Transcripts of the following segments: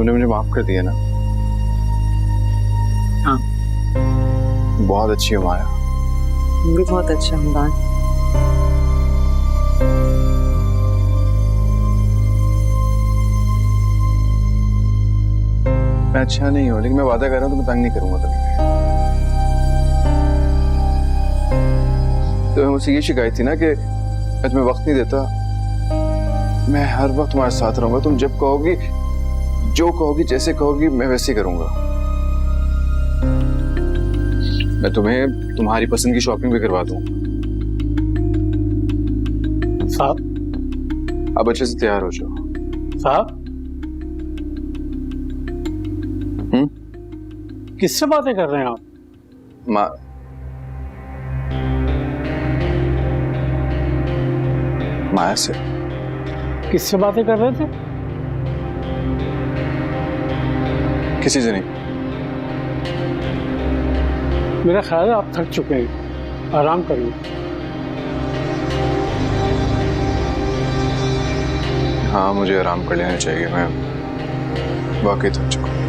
तूने मुझे माफ कर दिया ना? हाँ। बहुत अच्छी हो माया। भी बहुत अच्छा हमदान। मैं अच्छा नहीं हूँ, लेकिन मैं वादा कर रहा हूँ तुम्हें तंग नहीं करूंगा कभी। तो मुझसे ये शिकायत थी ना कि मैं तुम्हें वक्त नहीं देता। मैं हर वक्त तुम्हारे साथ रहूंगा। तुम जब कहोगी, जो कहोगी, जैसे कहोगी, मैं वैसे ही करूंगा। मैं तुम्हें तुम्हारी पसंद की शॉपिंग भी करवा दूं। साहब, अब अच्छे से तैयार हो जाओ। साहब, किससे बातें कर रहे हैं आप? माया से। किससे बातें कर रहे थे? किसी से नहीं। मेरा ख्याल है आप थक चुके हैं, आराम करिए। हाँ, मुझे आराम कर लेना चाहिए। मैं वाकई थक चुका हूँ।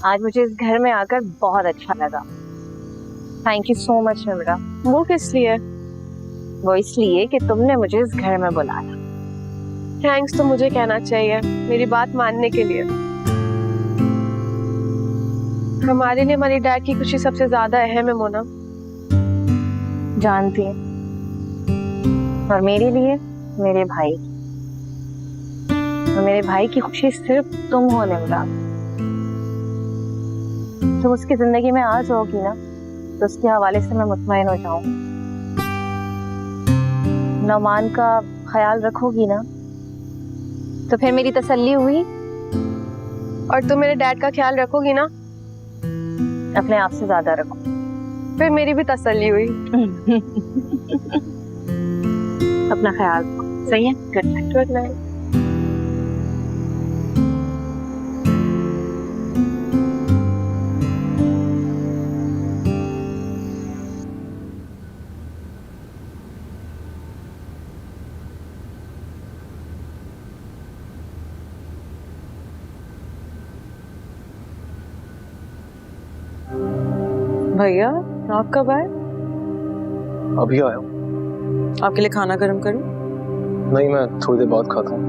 आज मुझे इस घर में आकर बहुत अच्छा लगा। Thank you so much Nimra. वो किस लिए? वो इसलिए कि तुमने मुझे इस घर में बुलाया। थैंक्स तो मुझे कहना चाहिए, मेरी बात मानने के लिए। हमारे लिए हमारी डैड की खुशी सबसे ज्यादा अहम है मोना। जानती है। और मेरे लिए मेरे भाई, और मेरे भाई की खुशी सिर्फ तुम हो निम्रा। तुम उसकी जिंदगी में आ जाओगी ना, तो उसके हवाले से मैं मुतमईन हो जाऊं। नौमान का ख्याल रखोगी ना, तो फिर मेरी तसल्ली हुई। और तुम मेरे डैड का ख्याल रखोगी ना? अपने आप से ज्यादा रखो। फिर मेरी भी तसल्ली हुई। अपना ख्याल रखो। सही है? Good night. Good night. भैया, आप कब आए? अभी आया हूँ। आपके लिए खाना गर्म करूं? नहीं, मैं थोड़ी देर बाद खाता हूँ।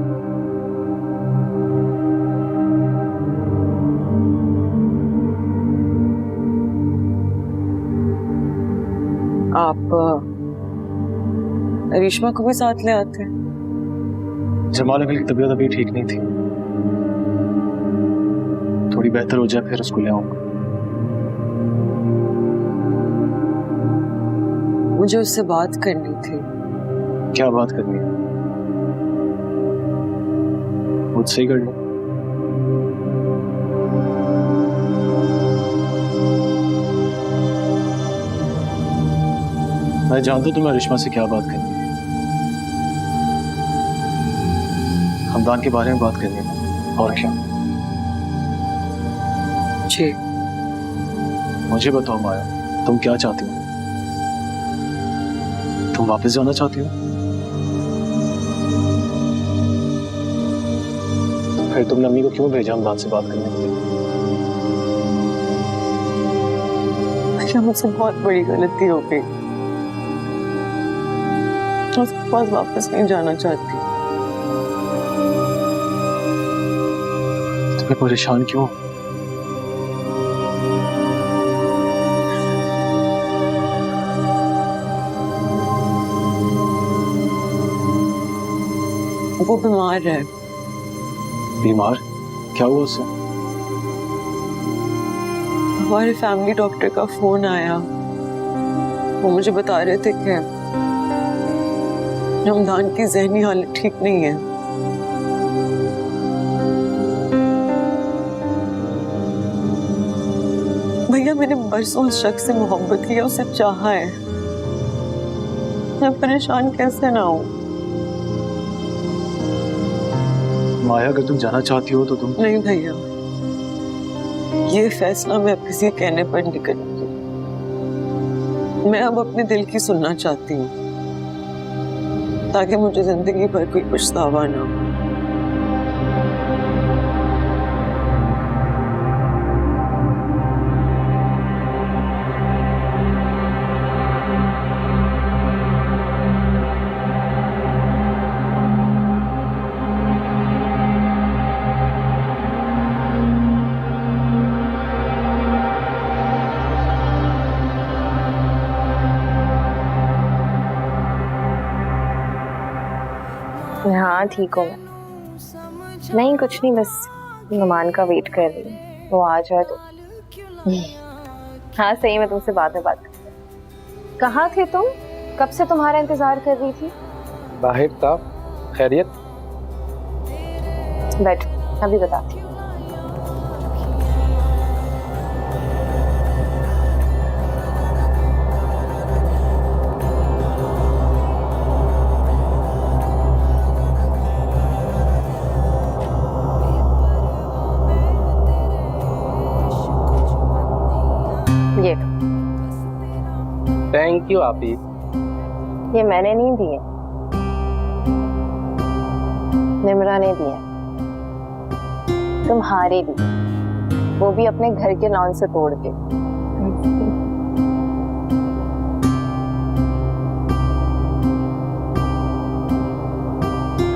आप रेशमा को भी साथ ले आते? जमाल अंकल की तबीयत अभी ठीक नहीं थी, थोड़ी बेहतर हो जाए फिर उसको ले आऊंगा। मुझे उससे बात करनी थी। क्या बात करनी है? मुझसे ही कर लो। मैं जानता हूं तुम्हें रिश्मा से क्या बात करनी है। हमदान के बारे में बात करनी है, और क्या? जी। मुझे बताओ माया, तुम क्या चाहती हो? तुम वापस जाना चाहती हो? फिर तुमने अम्मी को क्यों भेजा हमदान से बात करने के लिए? अच्छा, मुझसे बहुत बड़ी गलती हो गई। मैं उसके पास वापस नहीं जाना चाहती। तुम्हें परेशान क्यों? वो बीमार है। बीमार? क्या हुआ उसे? हमारे फैमिली डॉक्टर का फोन आया। वो मुझे बता रहे थे कि रमजान की ज़हनी हालत ठीक नहीं है। भैया मैंने बरसों उस शख्स से मोहब्बत की है, उसे चाहा है। मैं परेशान कैसे ना हूँ। माया, अगर तुम जाना चाहती हो तो तुम। नहीं भैया, ये फैसला मैं अब किसी कहने पर नहीं करूंगी। मैं अब अपने दिल की सुनना चाहती हूँ, ताकि मुझे जिंदगी भर कोई पछतावा ना हो। हाँ ठीक हूँ मैं। नहीं कुछ नहीं, बस नुमान का वेट कर रही हूँ, वो आ जाए तो। हाँ सही, मैं तुमसे बाद में बात करती हूँ। कहाँ थे तुम? कब से तुम्हारा इंतजार कर रही थी। बाहर था। खैरियत? बैठ, अभी बताती हूँ। ये थैंक यू आपी। ये मैंने नहीं दिए, निम्रा ने दिए। तुम्हारे लिए, वो भी अपने घर के लॉन से तोड़ के।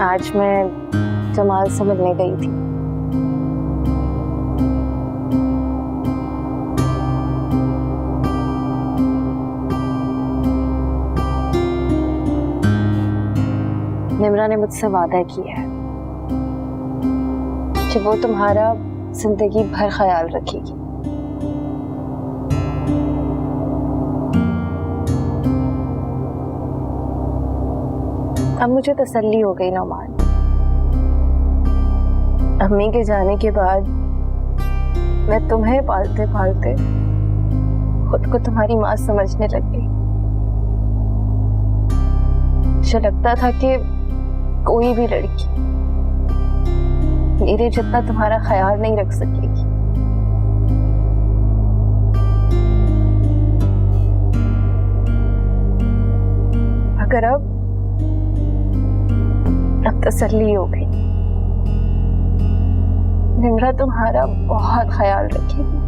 आज मैं जमाल से मिलने गई थी। निम्रा ने मुझसे वादा किया है कि वो तुम्हारा जिंदगी भर ख्याल रखेगी। अब मुझे तसल्ली हो गई नुमान। अम्मी के जाने के बाद मैं तुम्हें पालते पालते खुद को तुम्हारी माँ समझने लग गई। मुझे लगता था कि कोई भी लड़की मेरे जितना तुम्हारा ख्याल नहीं रख सकेगी। मगर अब तसल्ली हो गई। निम्रा तुम्हारा बहुत ख्याल रखेगी।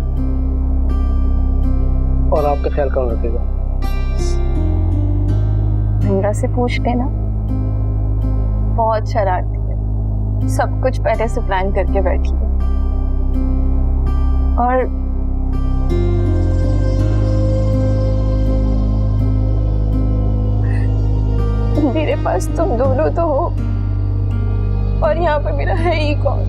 और आपका ख्याल कौन रखेगा? निम्रा से पूछ लेना। बहुत शरारती है, सब कुछ पहले से प्लान करके बैठी है। और मेरे पास तुम दोनों तो हो, और यहाँ पे मेरा है ही कौन।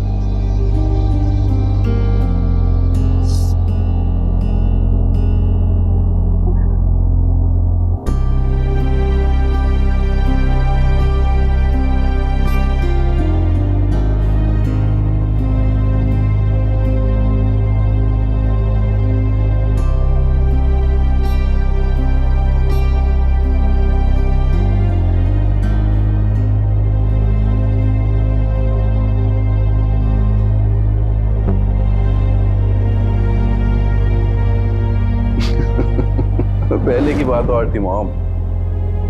पहले की बात और थी मॉम।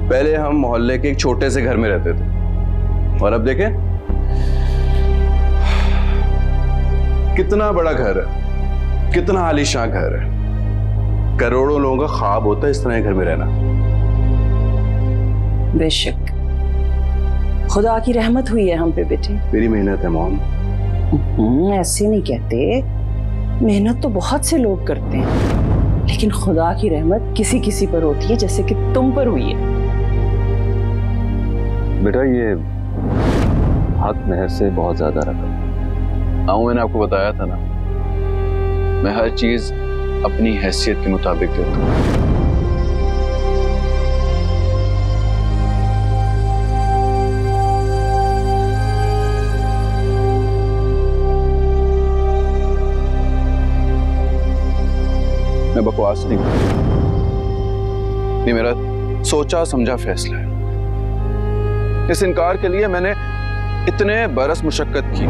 पहले हम मोहल्ले के एक छोटे से घर में रहते थे, और अब देखें कितना बड़ा घर है, कितना आलीशान घर है। करोड़ों लोगों का ख्वाब होता है इस तरह घर में रहना। बेशक खुदा की रहमत हुई है हम पे बेटे। मेरी मेहनत है मॉम। ऐसे नहीं कहते, मेहनत तो बहुत से लोग करते हैं, लेकिन खुदा की रहमत किसी किसी पर होती है, जैसे कि तुम पर हुई है। बेटा ये हक महर से बहुत ज्यादा रकम। मैंने आपको बताया था ना, मैं हर चीज अपनी हैसियत के मुताबिक देता हूँ। मैं बकवास नहीं करता, ये मेरा सोचा समझा फैसला है। इस इनकार के लिए मैंने इतने बरस मुशक्कत की।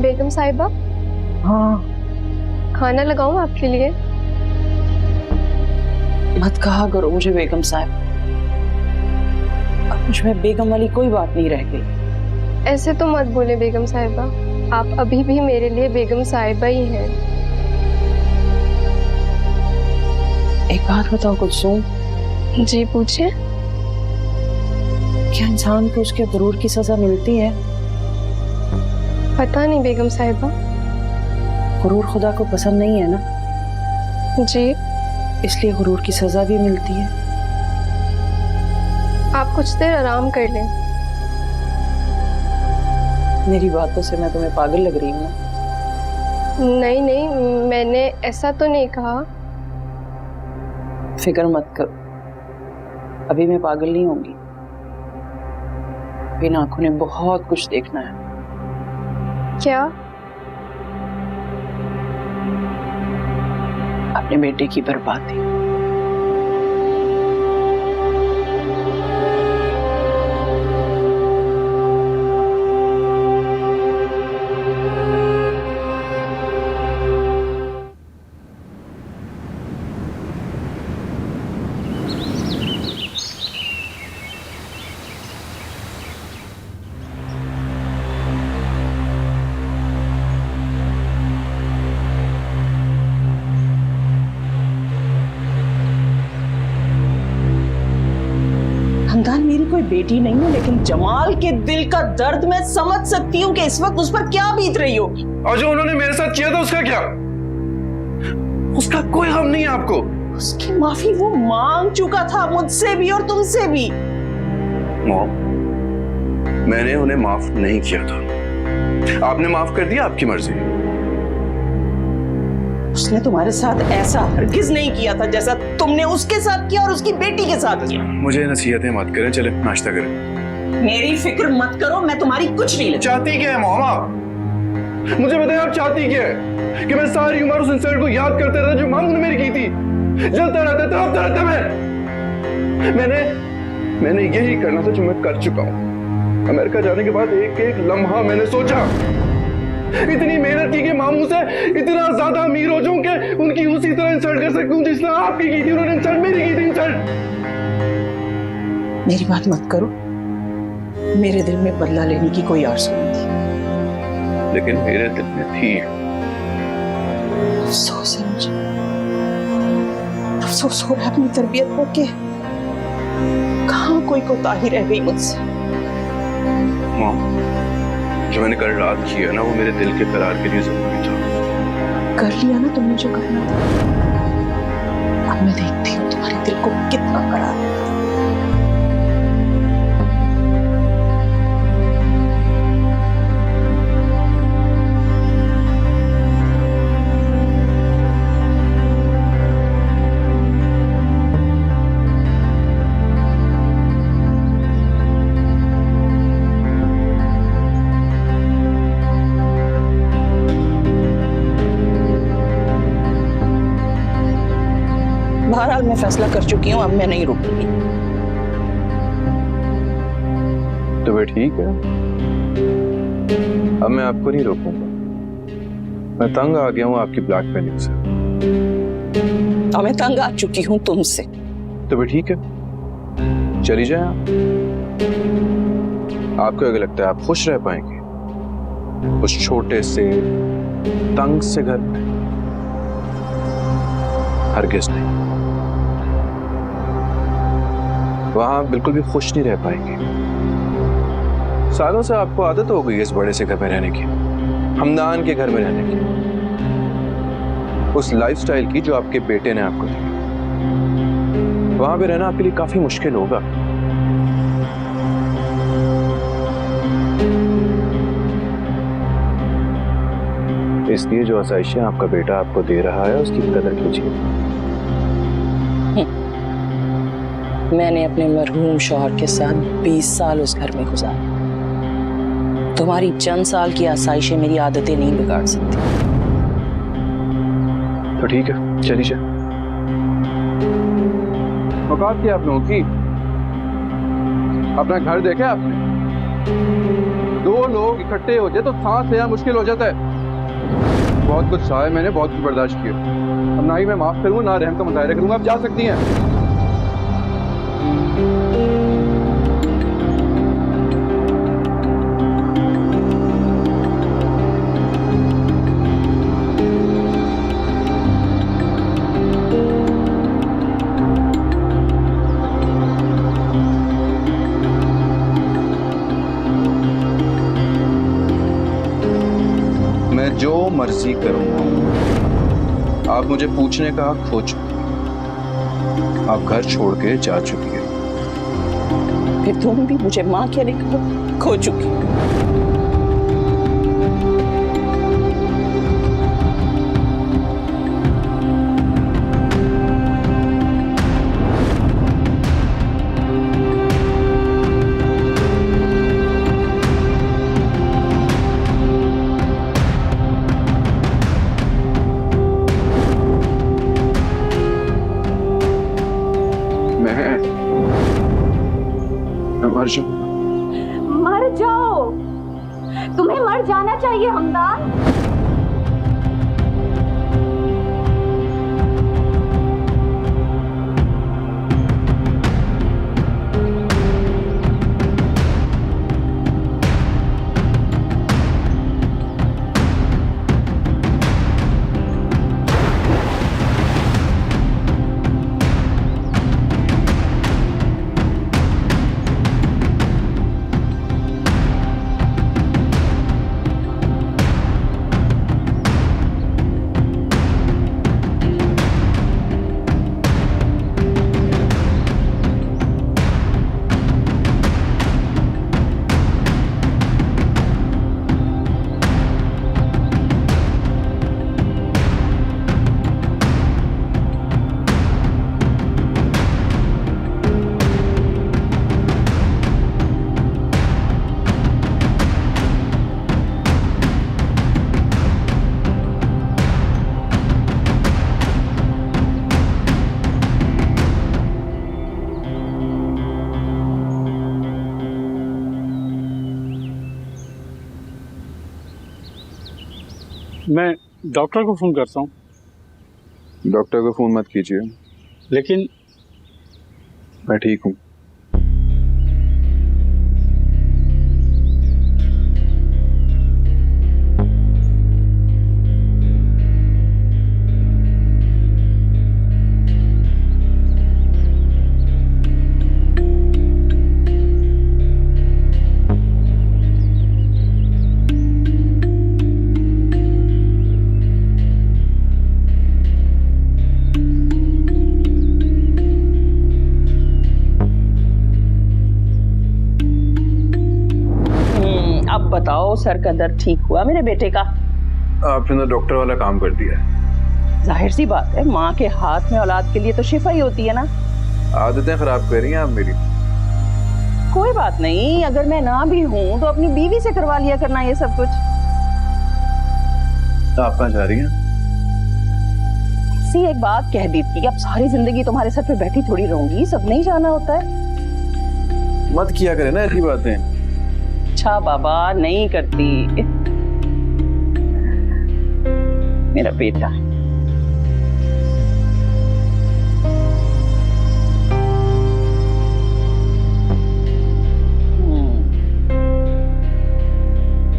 बेगम साहिबा, हाँ, खाना लगाऊं आपके लिए? मत कहा करो मुझे बेगम साहब। अब मुझ में बेगम वाली कोई बात नहीं रह गई। ऐसे तो मत बोले बेगम साहिबा, आप अभी भी मेरे लिए बेगम साहिबा ही हैं। एक बात बताओ कुलसूम, जी पूछिए। क्या इंसान को उसके गुरूर की सजा मिलती है? पता नहीं बेगम साहिबा। गुरूर खुदा को पसंद नहीं है ना, जी इसलिए गुरूर की सजा भी मिलती है। आप कुछ देर आराम कर लें। मेरी बातों से मैं तुम्हें पागल लग रही हूँ? नहीं नहीं, मैंने ऐसा तो नहीं कहा। फिक्र मत करो, अभी मैं पागल नहीं होंगी। बिना आंखों ने बहुत कुछ देखना है। क्या? अपने बेटे की बर्बादी। हमदान मेरी कोई बेटी नहीं है, लेकिन जमाल के दिल का दर्द मैं समझ सकती हूँ कि इस वक्त उस पर क्या बीत रही होगी। और जो उन्होंने मेरे साथ किया था उसका क्या? उसका कोई गम नहीं है आपको? उसकी माफी वो मांग चुका था, मुझसे भी और तुमसे भी। मॉम, मैंने उन्हें माफ नहीं किया था, आपने माफ कर दिया, आपकी मर्जी। उसने तुम्हारे साथ ऐसा हरगिज नहीं किया था जैसा तुमने उसके साथ किया और उसकी बेटी के साथ किया। मुझे नसीहतें मत करें, चले नाश्ता करें। मेरी फिक्र मत करो, मैं तुम्हारी कुछ नहीं लेती। चाहती क्या है मॉम आप? मुझे बताएं आप चाहती क्या है? कि मैं सारी उम्र उस इंसिडेंट को याद करते रहता जो मामू ने मेरी की थी, जलता रहता, तड़पता रहता मैंने यही करना था जो मैं कर चुका हूं। अमेरिका जाने के बाद एक एक लम्हा मैंने सोचा, इतनी मेहनत की कि मामू से इतना ज्यादा अमीर हो जाऊं कि उनकी उसी तरह इंसल्ट कर सकूं जिस तरह आपकी की थी उन्होंने इंसल्ट, मेरी की थी इंसल्ट। मेरी बात मत करो, मेरे दिल में बदला लेने की कोई आरज़ू नहीं थी, लेकिन मेरे दिल में थी। अफसोस है मुझे, अफसोस हो रहा है अपनी तरबियत पर के कहाँ कोई कोताही रह गई मुझसे। मॉम, जो मैंने कल रात किया ना वो मेरे दिल के करार के लिए जरूरी था। कर लिया ना तुमने जो करना था। अब मैं देखती हूँ तुम्हारे दिल को कितना करार है। बहरहाल मैं फैसला कर चुकी हूँ, अब मैं नहीं रुकूंगी। तो फिर ठीक है, अब मैं आपको नहीं रोकूंगा। मैं तंग आ गया हूँ आपकी ब्लैकमेलिंग से। अब मैं तंग आ चुकी हूँ तुमसे। तो फिर ठीक है, चली जाए आप। आपको अगर लगता है आप खुश रह पाएंगे उस छोटे से तंग से घर में, हरगिज़ नहीं, वहां बिल्कुल भी खुश नहीं रह पाएंगे। सालों से आपको आदत हो गई इस बड़े से घर में रहने की, हमदान के घर में रहने की, उस लाइफस्टाइल की जो आपके बेटे ने आपको दी। वहां पे रहना आपके लिए काफी मुश्किल होगा। इसलिए जो आसाइशें आपका बेटा आपको दे रहा है उसकी कदर कीजिए। मैंने अपने मरहूम शौहर के साथ 20 साल उस घर में गुजारे। तुम्हारी चंद साल की आसाइशें मेरी आदतें नहीं बिगाड़ सकती। तो ठीक है, चलिए। औकात क्या आप लोगों की? अपना घर देखा आपने? 2 लोग इकट्ठे हो जाए तो सांस लेना मुश्किल हो जाता है। बहुत कुछ सहा है मैंने, बहुत कुछ बर्दाश्त किया। अब ना ही मैं माफ करूंगा ना रहम का मुजाहिरा करूंगा। आप जा सकती हैं। मैं जो मर्जी करूंगा, आप मुझे पूछने का हक खो चुके। आप घर छोड़ के जा चुकी है। फिर तुम भी मुझे माँ कहने का हक खो चुकी। मैं मर जाऊं। मर जाओ, तुम्हें मर जाना चाहिए हमदान। मैं डॉक्टर को फ़ोन करता हूँ। डॉक्टर को फोन मत कीजिए। लेकिन मैं ठीक हूँ। अब बताओ, सर का दर्द ठीक हुआ मेरे बेटे का? आपने तो डॉक्टर वाला काम कर दिया है। जाहिर सी बात है, माँ के हाथ में औलाद के लिए तो शिफा ही होती है ना। आदतें खराब कर रही हैं आप मेरी। कोई बात नहीं, अगर मैं ना भी हूँ तो अपनी बीवी से करवा लिया करना ये सब कुछ। आप कहाँ जा रही हैं? सी एक बात कह दी थी, अब सारी जिंदगी तुम्हारे सर पे बैठी थोड़ी रहूंगी, सब नहीं जाना होता है। मत किया करें ना ऐसी बातें। अच्छा बाबा, नहीं करती। मेरा बेटा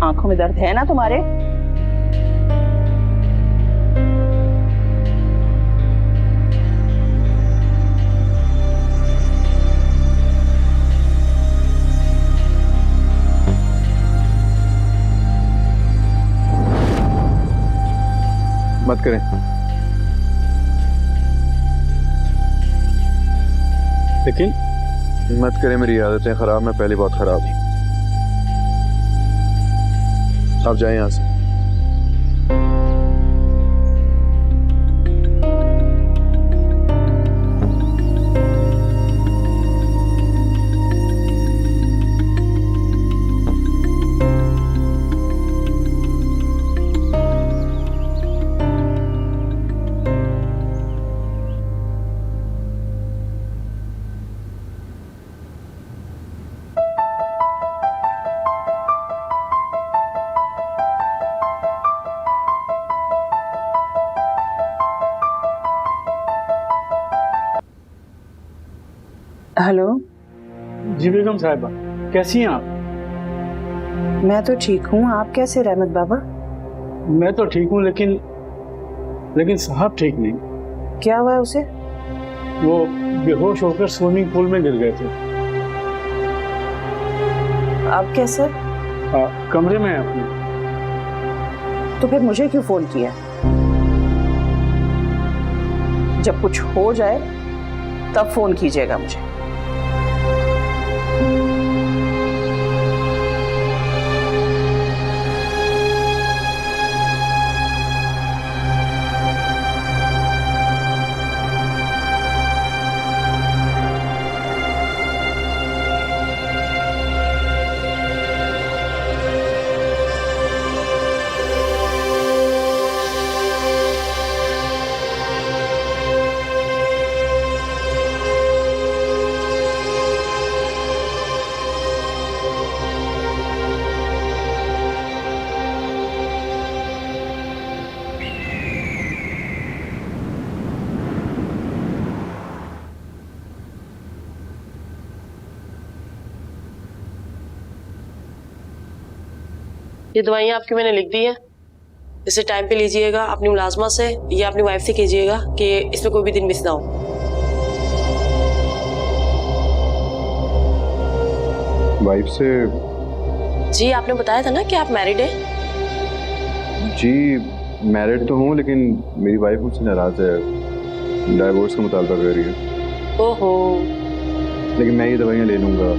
आंखों में दर्द है ना तुम्हारे? मत करें। लेकिन मत करें, मेरी आदतें खराब, मैं पहले बहुत खराब हूं। आप जाएं यहाँ से। जी बेगम साहिबा, कैसी हैं आप? मैं तो ठीक हूँ, आप कैसे रहमत बाबा? मैं तो ठीक हूँ, लेकिन साहब ठीक नहीं। क्या हुआ है उसे? वो बेहोश होकर स्विमिंग पूल में गिर गए थे। अब कैसे? कमरे में है अपने। तो फिर मुझे क्यों फोन किया? जब कुछ हो जाए तब फोन कीजिएगा मुझे। ये दवाइयाँ आपकी मैंने लिख दी है, इसे टाइम पे लीजिएगा। अपनी मुलाजमा से या अपनी वाइफ से कीजिएगा कि इसमें कोई भी दिन मिस ना हो। वाइफ से? जी आपने बताया था ना कि आप मैरिड हैं। जी मैरिड तो हूँ, लेकिन मेरी वाइफ मुझसे नाराज है, डाइवोर्स का मुतालबा कर रही है। ओहो। लेकिन मैं ये दवाइयाँ ले लूँगा।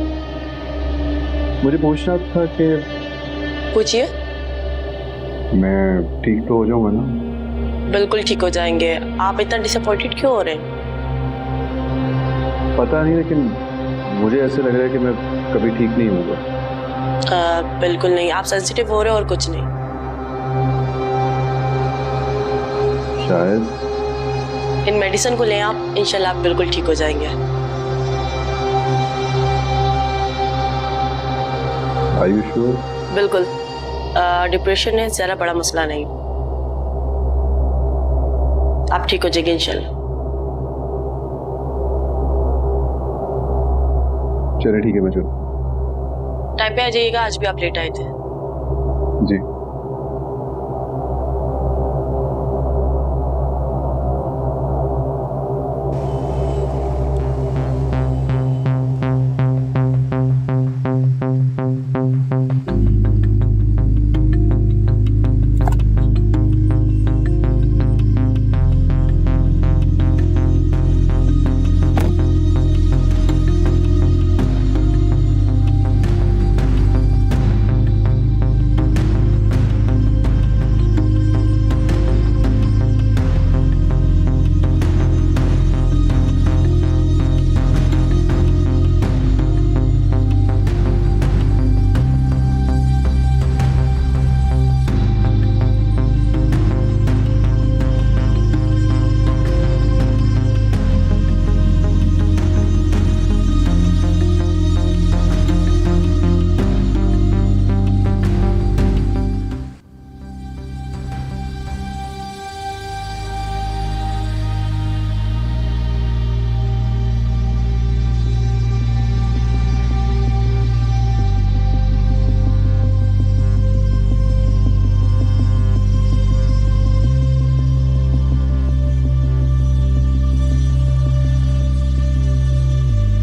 मुझे पूछना था कि पूछिए। मैं ठीक तो हो जाऊँगा ना? बिल्कुल ठीक हो जाएंगे। आप इतना डिसअपॉइंटेड क्यों हो रहे हैं? पता नहीं, लेकिन मुझे ऐसे लग रहा है कि मैं कभी ठीक नहीं होऊंगा। बिल्कुल नहीं, आप सेंसिटिव हो रहे हो और कुछ नहीं। शायद। इन मेडिसिन को लें आप, इंशाल्लाह आप बिल्कुल ठीक हो जाएंगे। Are you sure? बिल्कुल। डिप्रेशन है, ज़्यादा बड़ा मसला नहीं, आप ठीक हो जाएंगे इंशाल्लाह। चलिए ठीक है, मैं चलूँ। टाइम पे आ जाइएगा, आज भी आप लेट आए थे। जी।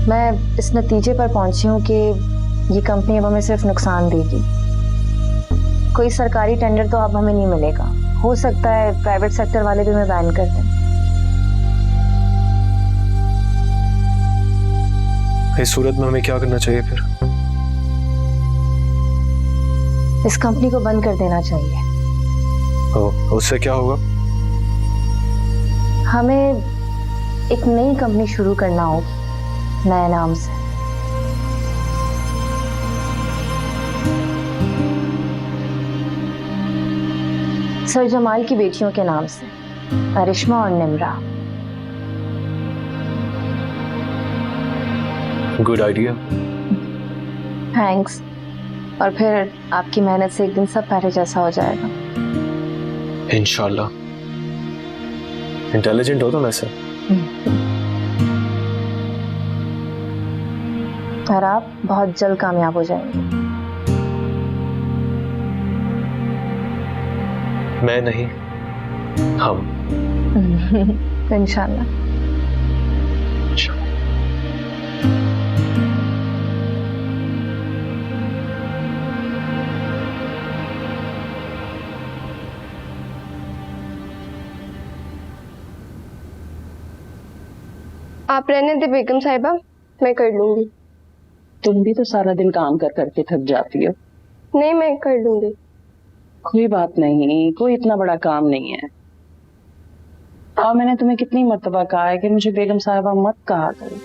मैं इस नतीजे पर पहुंची हूँ कि ये कंपनी अब हमें सिर्फ नुकसान देगी। कोई सरकारी टेंडर तो अब हमें नहीं मिलेगा। हो सकता है प्राइवेट सेक्टर वाले भी हमें बैन कर दें। इस सूरत में हमें क्या करना चाहिए फिर? इस कंपनी को बंद कर देना चाहिए। उससे क्या होगा? हमें एक नई कंपनी शुरू करना होगी, नए नाम से। सर जमाल की बेटियों के नाम से, अरिश्मा और निम्रा। Good idea. थैंक्स। और फिर आपकी मेहनत से एक दिन सब पहले जैसा हो जाएगा। इंशाल्लाह। इंटेलिजेंट हो तुम ऐसे। और आप बहुत जल्द कामयाब हो जाएंगे। मैं नहीं, हम। इंशाल्लाह। आप रहने दे बेगम साहिबा, मैं कर लूंगी। तुम भी तो सारा दिन काम कर करके थक जाती हो। नहीं, मैं कर लूंगी। कोई बात नहीं, कोई इतना बड़ा काम नहीं है। और मैंने तुम्हें कितनी मर्तबा कहा है कि मुझे बेगम साहिबा मत कहा करो।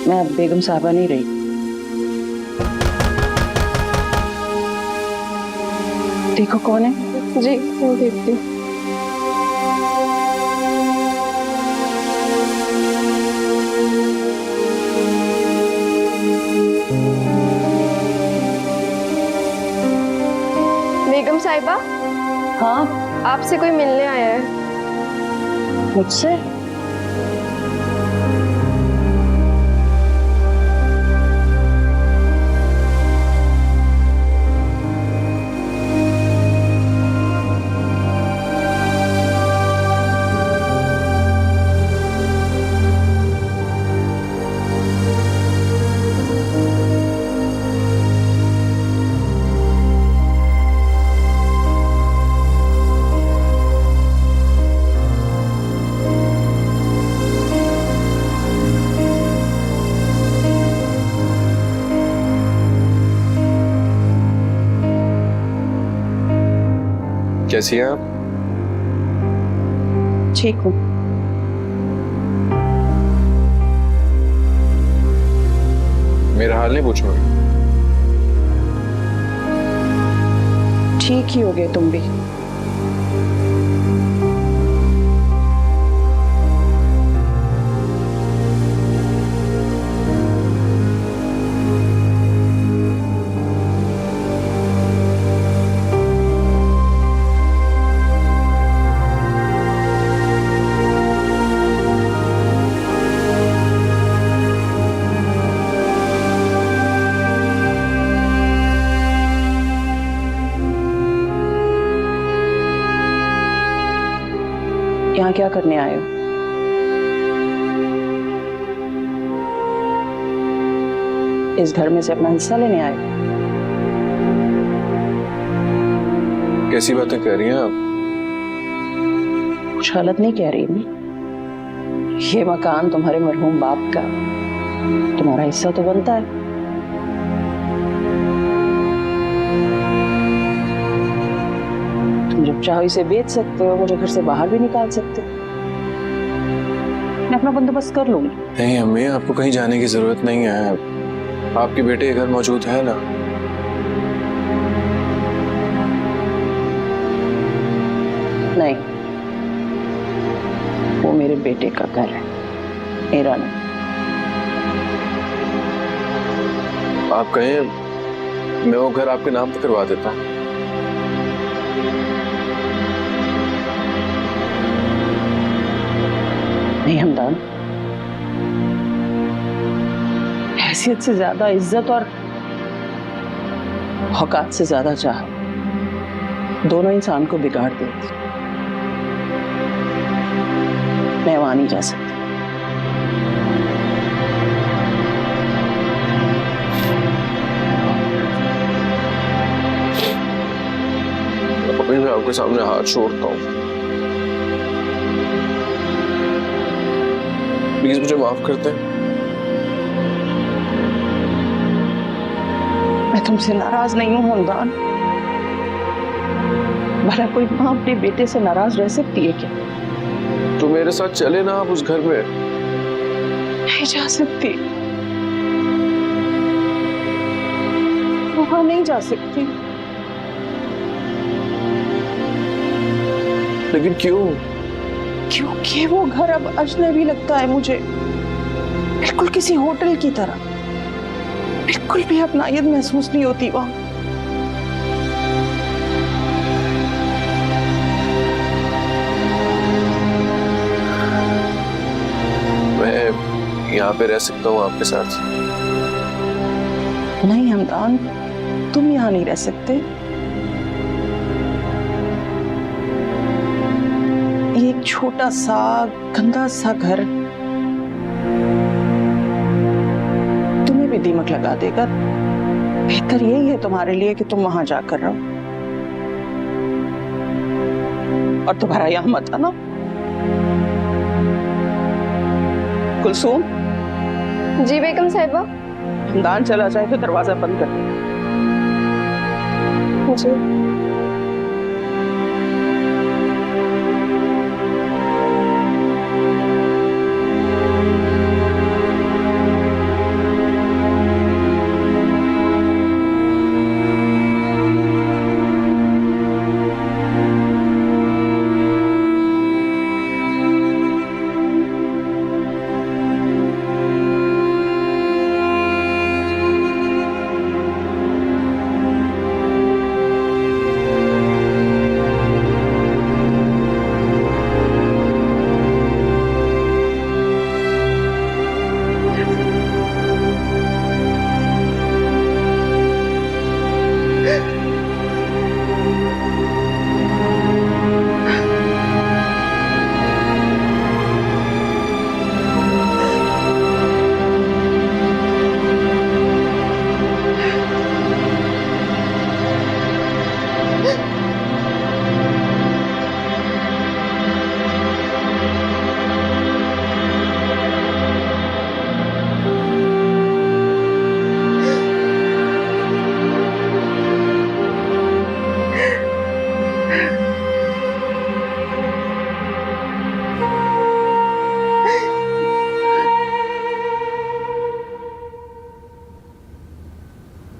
मैं अब बेगम साहिबा नहीं रही। देखो कौन है। जी, मैं देखती हूँ। बेगम साहिबा, हाँ, आपसे कोई मिलने आया है। मुझसे? कैसी हैं आप? ठीक हूँ। मेरा हाल नहीं पूछोगे? ठीक ही हो गए तुम भी। यहाँ क्या करने आए हो? इस घर में से अपना हिस्सा लेने आए हो? कैसी बातें कह रही हैं आप? कुछ गलत नहीं कह रही मैं। ये मकान तुम्हारे मरहूम बाप का, तुम्हारा हिस्सा तो बनता है। तुम जब चाहो इसे बेच सकते हो, मुझे घर से बाहर भी निकाल सकते हो। मैं अपना बंदोबस्त कर लूंगी। नहीं अम्मी, आपको कहीं जाने की जरूरत नहीं है। आपके बेटे घर मौजूद है ना? नहीं, वो मेरे बेटे का घर है, मेरा नहीं। आप कहें मैं वो घर आपके नाम पे करवा देता हूँ। नहीं हमदान, हैसियत से ज्यादा इज्जत और औकात से ज्यादा चाह दोनों इंसान को बिगाड़ देती। मैं वहां नहीं जा सकती। अभी मैं आपके सामने हाथ छोड़ता हूँ, प्लीज मुझे माफ करते हैं। मैं तुमसे नाराज नहीं हूं हमदान। भला कोई माँ अपने बेटे से नाराज रह सकती है क्या? तो मेरे साथ चले ना आप उस घर में। नहीं जा सकती, वहां नहीं जा सकती। लेकिन क्यों? क्योंकि वो घर अब अजनबी लगता है मुझे, बिल्कुल किसी होटल की तरह। बिल्कुल भी अपनायत महसूस नहीं होती वहां। यहाँ पे रह सकता हूँ आपके साथ। नहीं हमदान, तुम यहाँ नहीं रह सकते। ये एक छोटा सा गंदा सा घर तुम्हें भी दीमक लगा देगा। बेहतर यही है तुम्हारे लिए कि तुम वहां जाकर रहो। और दोबारा यहाँ मत आना। कुलसूम, जी बेगम साहिबा। हमदान चला जाए तो दरवाजा बंद कर देना। जी।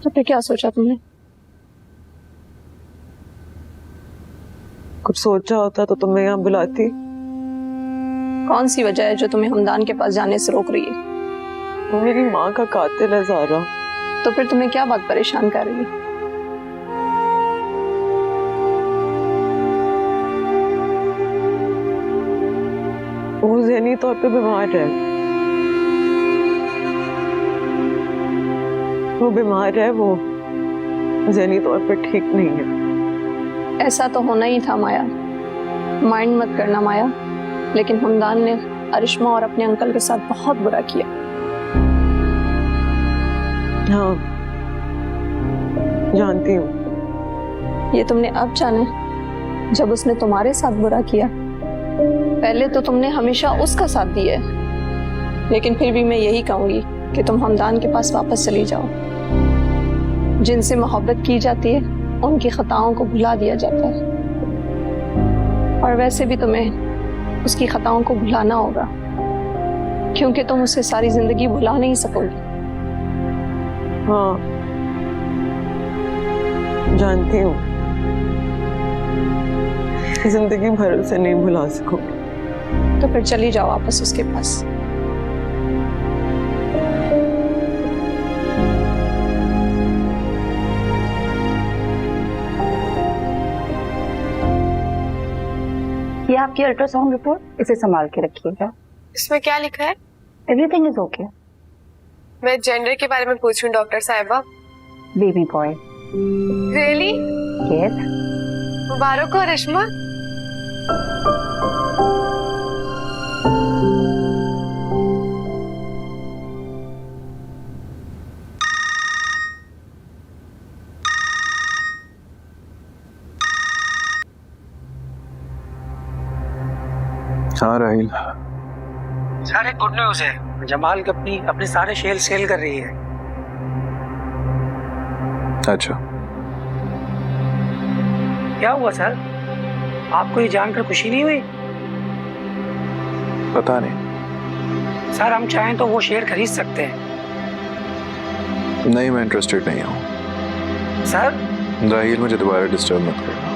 तो फिर क्या सोचा तुमने? कुछ सोचा होता तो तुम्हें यहाँ बुलाती। कौन सी वजह है जो तुम्हें हमदान के पास जाने से रोक रही है? वो मेरी माँ का कातिल है ज़ारा। तो फिर तुम्हें क्या बात परेशान कर रही है? वो ज़हनी तौर पे बीमार है। वो बीमार है, वो ज़हनी तौर पे ठीक नहीं है। ऐसा तो होना ही था माया। माइंड मत करना माया, लेकिन हमदान ने अरिश्मा और अपने अंकल के साथ बहुत बुरा किया। हाँ, जानती हूँ। ये तुमने अब जाना जब उसने तुम्हारे साथ बुरा किया। पहले तो तुमने हमेशा उसका साथ दिया है, लेकिन फिर भी मैं यही कहूंगी कि तुम हमदान के पास वापस चली जाओ। जिनसे मोहब्बत की जाती है उनकी खताओं को भुला दिया जाता है, और वैसे भी तुम्हें उसकी खताओं को भुलाना होगा, क्योंकि तुम उसे सारी जिंदगी भुला नहीं सकोगी। हाँ, जानती हूँ। जिंदगी भर उसे नहीं भुला सकोगी। तो फिर चली जाओ वापस उसके पास। ये आपकी अल्ट्रासाउंड रिपोर्ट, इसे संभाल के रखिएगा। इसमें क्या लिखा है? Everything is okay. मैं जेंडर के बारे में पूछ रही हूँ डॉक्टर साहिबा। Baby boy. रियली? यस। मुबारक हो रेशमा। हाँ राहिल, सारे गुड न्यूज है। जमाल कंपनी अपने सारे शेयर सेल कर रही है। अच्छा, क्या हुआ सर? आपको ये जानकर खुशी नहीं हुई? पता नहीं। सर हम चाहें तो वो शेयर खरीद सकते हैं। नहीं, मैं इंटरेस्टेड नहीं हूँ। सर राहिल, मुझे दोबारा डिस्टर्ब मत करना।